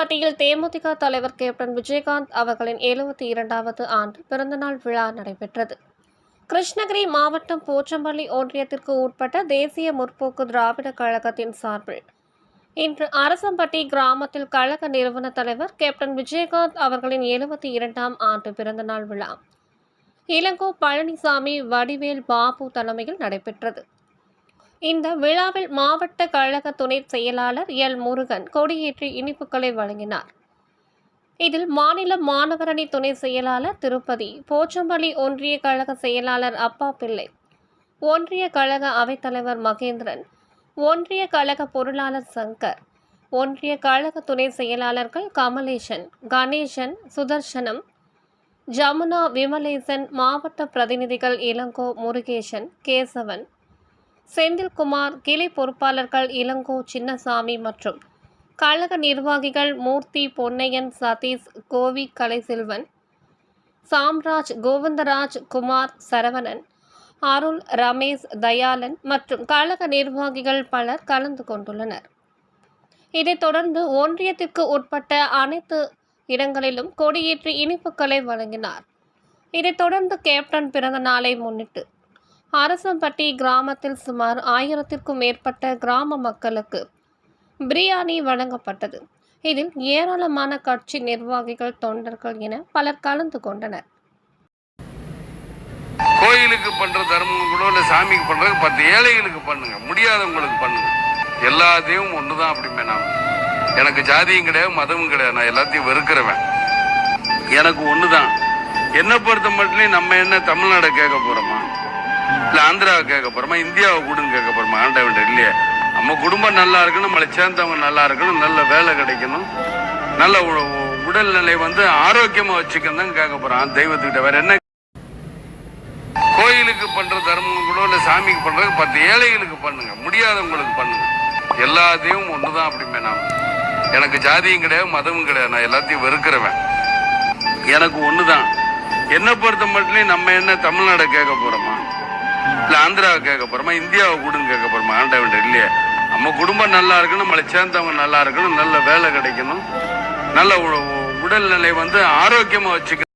அரசம்பட்டியில் தேமுதிக தலைவர் கேப்டன் விஜயகாந்த் அவர்களின் 72வது ஆண்டு பிறந்தநாள் விழா நடைபெற்றது. கிருஷ்ணகிரி மாவட்டம் போச்சம்பள்ளி ஒன்றியத்திற்கு உட்பட்ட தேசிய முற்போக்கு திராவிட கழகத்தின் சார்பில் இன்று அரசம்பட்டி கிராமத்தில் கழக நிறுவன தலைவர் கேப்டன் விஜயகாந்த் அவர்களின் 72ஆம் ஆண்டு பிறந்தநாள் விழா இளங்கோ பழனிசாமி வடிவேல் பாபு தலைமையில் நடைபெற்றது. இந்த விழாவில் மாவட்ட கழக துணை செயலாளர் எல் முருகன் கொடியேற்றி இனிப்புகளை வழங்கினார். இதில் மாநில மாணவரணி துணை செயலாளர் திருப்பதி, போச்சம்பள்ளி ஒன்றிய கழக செயலாளர் அப்பா பிள்ளை, ஒன்றிய கழக அவைத்தலைவர் மகேந்திரன், ஒன்றிய கழக பொருளாளர் சங்கர், ஒன்றிய கழக துணை செயலாளர்கள் கமலேசன், கணேசன், சுதர்சனம், ஜமுனா, விமலேசன், மாவட்ட பிரதிநிதிகள் இளங்கோ, முருகேசன், கேசவன், செந்தில்குமார், கிளை பொறுப்பாளர்கள் இளங்கோ, சின்னசாமி மற்றும் கழக நிர்வாகிகள் மூர்த்தி, பொன்னையன், சதீஷ், கோவி, கலைசெல்வன், சாம்ராஜ், கோவிந்தராஜ், குமார், சரவணன், அருள், ரமேஷ், தயாளன் மற்றும் கழக நிர்வாகிகள் பலர் கலந்து கொண்டுள்ளனர். இதைத் தொடர்ந்து ஒன்றியத்திற்கு உட்பட்ட அனைத்து இடங்களிலும் கொடியேற்றி இனிப்புகளை வழங்கினார். இதைத் தொடர்ந்து கேப்டன் பிறந்த நாளை முன்னிட்டு அரசம்பட்டி கிராமத்தில் சுமார் 1000க்கும் மேற்பட்ட கிராம மக்களுக்கு பிரியாணி வழங்கப்பட்டது. இதில் ஏராளமான கட்சி நிர்வாகிகள், தொண்டர்கள் என பலர் கலந்து கொண்டனர். கோயிலுக்கு பண்ற தர்மம் கூட இல்ல, சாமிக்கு பண்றது 10 ஏழைகளுக்கு பண்ணுங்க, முடியாதவங்களுக்கு பண்ணுங்க. எல்லா தெய்வம் ஒண்ணுதான். அப்படிமே நான் எனக்கு ஜாதியும் கிடையாது, மதமும் கிடையாது, நான் எல்லாத்தையும் வெறுக்கிறவன். எனக்கு ஒண்ணுதான். என்ன பொறுத்த மட்டும் நம்ம என்ன தமிழ்நாடு கேட்க போறோமா, இல்ல ஆந்திராவை கேட்க போறோமா, இந்தியாவை கூடன்னு கேட்க போறோமா? ஆண்டவன் இல்லையே. நம்ம குடும்பம் நல்லா இருக்கணும், நம்மளை சேர்ந்தவங்க நல்லா இருக்கணும், நல்ல வேலை கிடைக்கணும், நல்ல உடல்நிலை ஆரோக்கியமா வச்சுக்கணும் தான் கேட்க போறோம் தெய்வத்துக்கிட்ட. வேற என்ன? கோயிலுக்கு பண்ற தர்மம் கூட இல்ல, சாமிக்கு பண்றது 10 ஏழைகளுக்கு பண்ணுங்க, முடியாதவங்களுக்கு பண்ணுங்க. எல்லா தெய்வம் ஒண்ணுதான். அப்படிமே நான் எனக்கு ஜாதியும் கிடையாது, மதமும் கிடையாது, நான் எல்லாத்தையும் வெறுக்கிறவன். எனக்கு ஒண்ணுதான். என்ன பொறுத்த மட்டும் நம்ம என்ன தமிழ்நாடு கேட்க போறோமா, இல்ல ஆந்திராவை கேட்க போறோமா, இந்தியாவை கூடன்னு கேட்க போறோமா? ஆண்டவன் இல்லையே. நம்ம குடும்பம் நல்லா இருக்கணும், நம்மளை சேர்ந்தவங்க நல்லா இருக்கணும், நல்ல வேலை கிடைக்கணும், நல்ல உடல்நிலை ஆரோக்கியமா வச்சுக்கணும்.